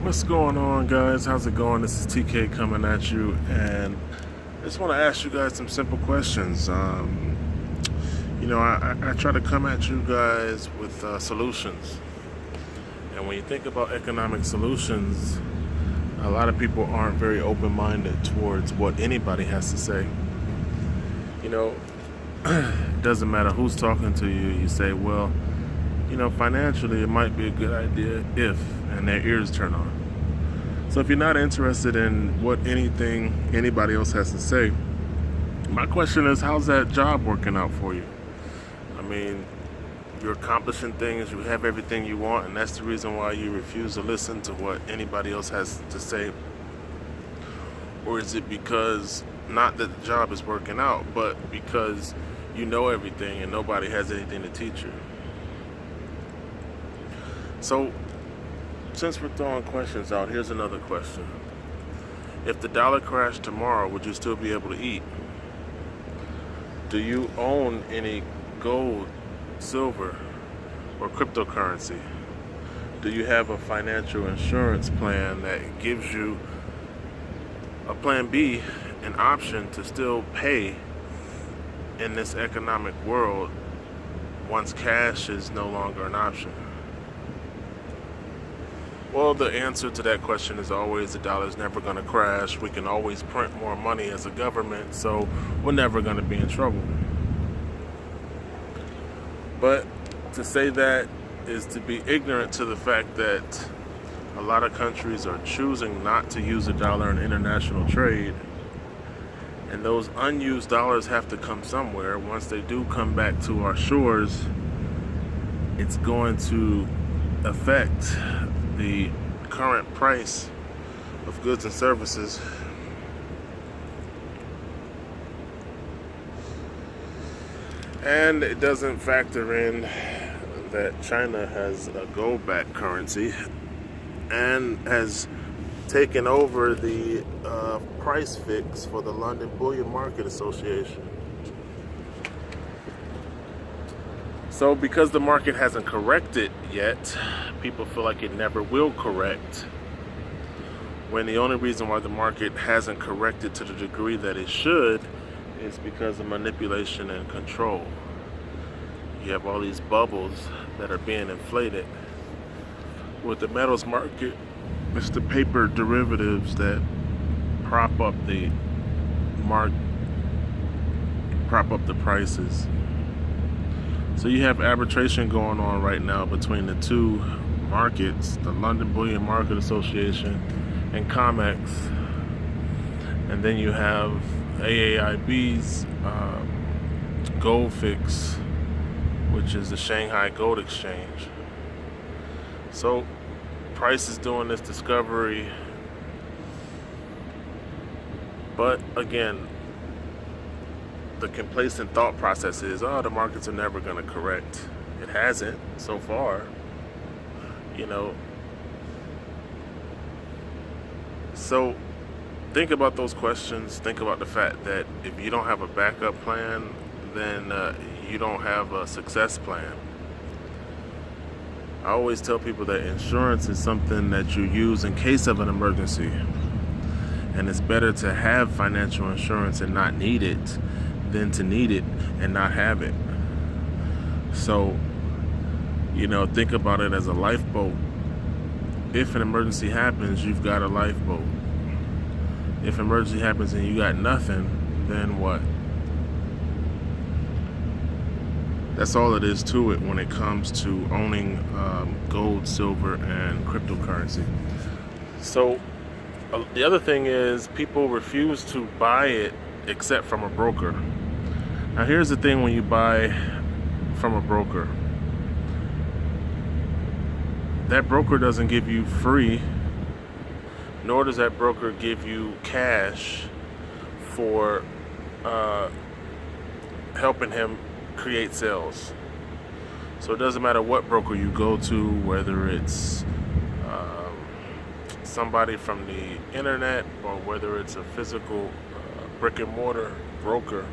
What's going on, guys? How's it going? This is TK coming at you, and I just want to ask you guys some simple questions. I try to come at you guys with solutions, and when you think about economic solutions, a lot of people aren't very open-minded towards what anybody has to say. You know, it doesn't matter who's talking to you. You say, well, financially, it might be a good idea if, and their ears turn on. So if you're not interested in what anybody else has to say, my question is, how's that job working out for you? I mean, you're accomplishing things, you have everything you want, and that's the reason why you refuse to listen to what anybody else has to say? Or is it because, not that the job is working out, but because you know everything and nobody has anything to teach you? So, since we're throwing questions out, here's another question. If the dollar crashed tomorrow, would you still be able to eat? Do you own any gold, silver, or cryptocurrency? Do you have a financial insurance plan that gives you a plan B, an option to still pay in this economic world once cash is no longer an option? Well, the answer to that question is always the dollar's never going to crash. We can always print more money as a government, so we're never going to be in trouble. But to say that is to be ignorant to the fact that a lot of countries are choosing not to use the dollar in international trade. And those unused dollars have to come somewhere. Once they do come back to our shores, it's going to affect the current price of goods and services. And it doesn't factor in that China has a gold-backed currency and has taken over the price fix for the London Bullion Market Association. So because the market hasn't corrected yet, people feel like it never will correct, when the only reason why the market hasn't corrected to the degree that it should is because of manipulation and control. You have all these bubbles that are being inflated. With the metals market, it's the paper derivatives that prop up the prices. So you have arbitration going on right now between the two markets, the London Bullion Market Association and COMEX. And then you have AAIB's Gold Fix, which is the Shanghai Gold Exchange. So Price is doing this discovery. But again, the complacent thought process is, oh, the markets are never going to correct. It hasn't so far, So think about those questions. Think about the fact that if you don't have a backup plan, then you don't have a success plan. I always tell people that insurance is something that you use in case of an emergency. And it's better to have financial insurance and not need it than to need it and not have it. So, think about it as a lifeboat. If an emergency happens, you've got a lifeboat. If an emergency happens and you got nothing, then what? That's all it is to it when it comes to owning gold, silver, and cryptocurrency. So the other thing is people refuse to buy it except from a broker. Now here's the thing: when you buy from a broker, that broker doesn't give you free, nor does that broker give you cash for helping him create sales. So it doesn't matter what broker you go to, whether it's somebody from the internet or whether it's a physical brick and mortar broker.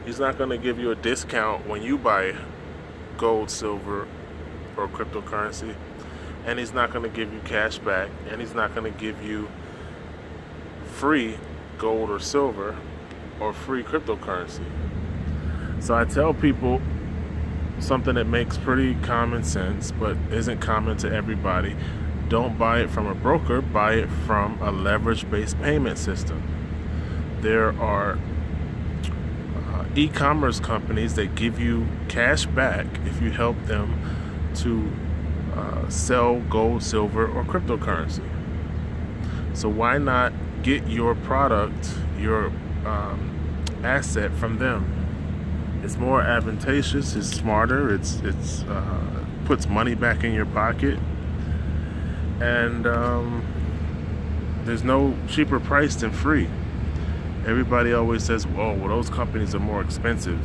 He's not going to give you a discount when you buy gold, silver, or cryptocurrency. and he's not going to give you cash back, and he's not going to give you free gold or silver or free cryptocurrency. So I tell people something that makes pretty common sense but isn't common to everybody. Don't buy it from a broker, buy it from a leverage-based payment system. There are e-commerce companies that give you cash back if you help them to sell gold, silver, or cryptocurrency. So why not get your product, your asset from them? It's more advantageous, it's smarter, it's puts money back in your pocket, and there's no cheaper price than free. Everybody always says, well, those companies are more expensive.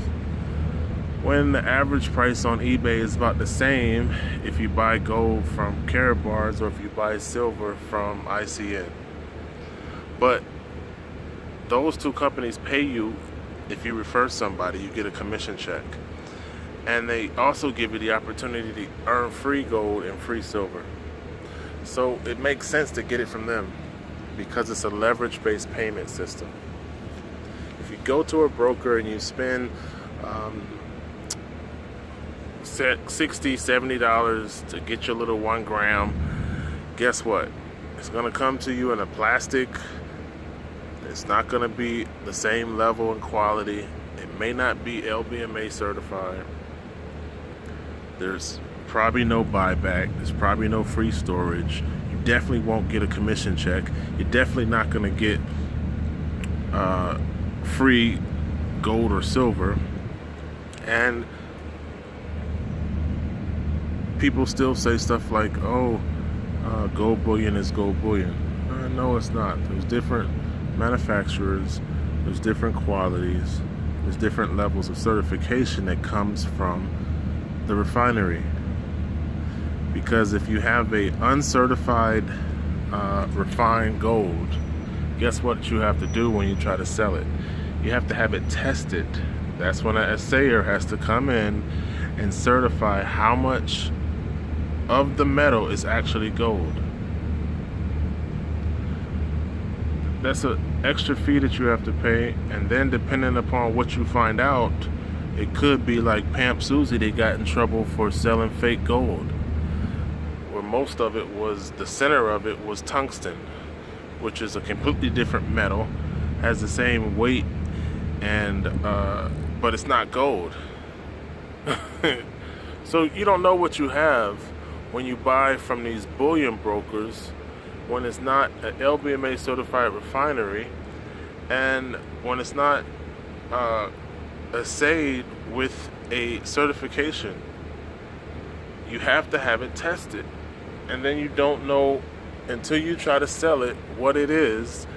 When the average price on eBay is about the same if you buy gold from Karatbars or if you buy silver from ICN. But those two companies pay you. If you refer somebody, you get a commission check. And they also give you the opportunity to earn free gold and free silver. So it makes sense to get it from them because it's a leverage-based payment system. If you go to a broker and you spend $60, $70 to get your little 1 gram, guess what? It's going to come to you in a plastic. It's not going to be the same level and quality. It may not be LBMA certified. There's probably no buyback. There's probably no free storage. You definitely won't get a commission check. You're definitely not going to get free gold or silver. And people still say stuff like, oh, gold bullion is gold bullion. No, it's not. There's different manufacturers, there's different qualities, there's different levels of certification that comes from the refinery. Because if you have a uncertified refined gold, guess what you have to do when you try to sell it? You have to have it tested. That's when an assayer has to come in and certify how much of the metal is actually gold. That's an extra fee that you have to pay, and then depending upon what you find out, it could be like Pamp Susie. They got in trouble for selling fake gold, where most of it was, the center of it was tungsten, which is a completely different metal, has the same weight, and but it's not gold. So you don't know what you have when you buy from these bullion brokers, when it's not an LBMA certified refinery, and when it's not assayed with a certification. You have to have it tested, and then you don't know until you try to sell it what it is,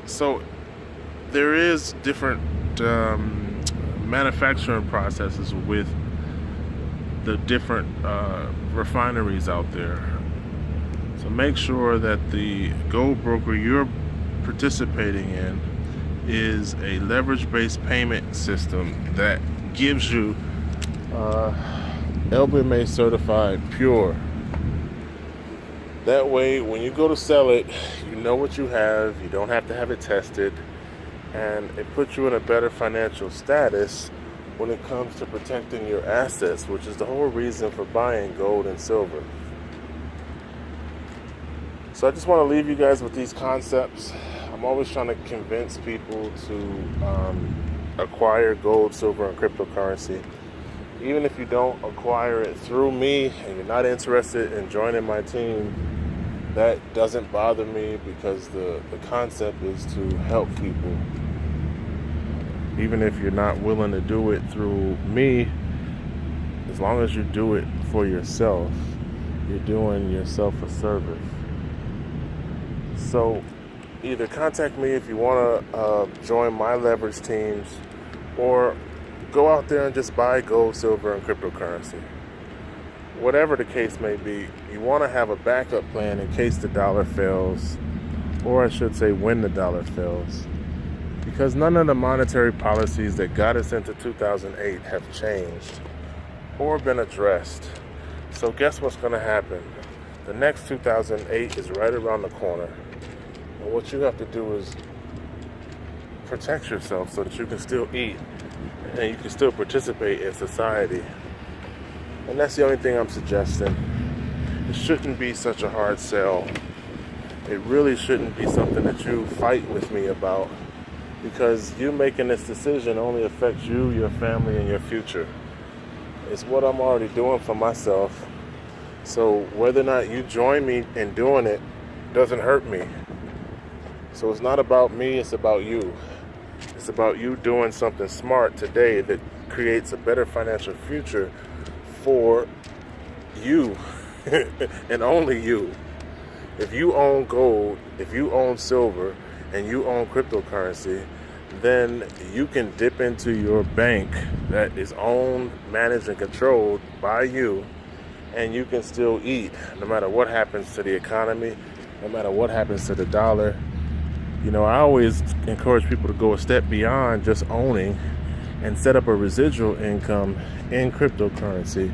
so there is different manufacturing processes with the different refineries out there. So make sure that the gold broker you're participating in is a leverage-based payment system that gives you LBMA certified pure. That way, when you go to sell it, you know what you have. You don't have to have it tested, and it puts you in a better financial status when it comes to protecting your assets, which is the whole reason for buying gold and silver. So I just want to leave you guys with these concepts. I'm always trying to convince people to acquire gold, silver, and cryptocurrency. Even if you don't acquire it through me and you're not interested in joining my team, that doesn't bother me, because the concept is to help people. Even if you're not willing to do it through me, as long as you do it for yourself, you're doing yourself a service. So either contact me if you want to join my leverage teams, or go out there and just buy gold, silver, and cryptocurrency. Whatever the case may be, you want to have a backup plan in case the dollar fails, or I should say when the dollar fails, because none of the monetary policies that got us into 2008 have changed or been addressed. So guess what's going to happen? The next 2008 is right around the corner. And what you have to do is protect yourself so that you can still eat and you can still participate in society. And that's the only thing I'm suggesting. It shouldn't be such a hard sell. It really shouldn't be something that you fight with me about, because you making this decision only affects you, your family, and your future. It's what I'm already doing for myself. So whether or not you join me in doing it doesn't hurt me. So it's not about me, it's about you. It's about you doing something smart today that creates a better financial future for you and only you. If you own gold, if you own silver, and you own cryptocurrency, then you can dip into your bank that is owned, managed, and controlled by you, and you can still eat no matter what happens to the economy, no matter what happens to the dollar. You know, I always encourage people to go a step beyond just owning and set up a residual income in cryptocurrency,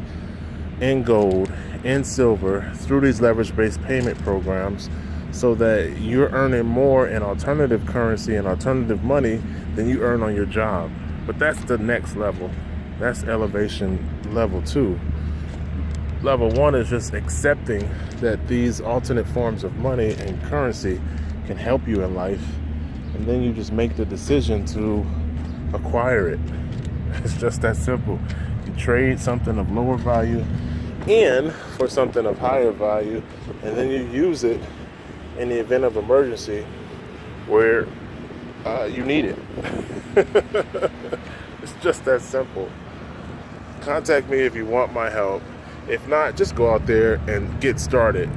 in gold, in silver, through these leverage-based payment programs, so that you're earning more in alternative currency and alternative money than you earn on your job. But that's the next level. That's elevation level 2. Level 1 is just accepting that these alternate forms of money and currency can help you in life, and then you just make the decision to acquire it. It's just that simple. You trade something of lower value in for something of higher value, and then you use it in the event of emergency where you need it. It's just that simple. Contact me if you want my help. If not, just go out there and get started.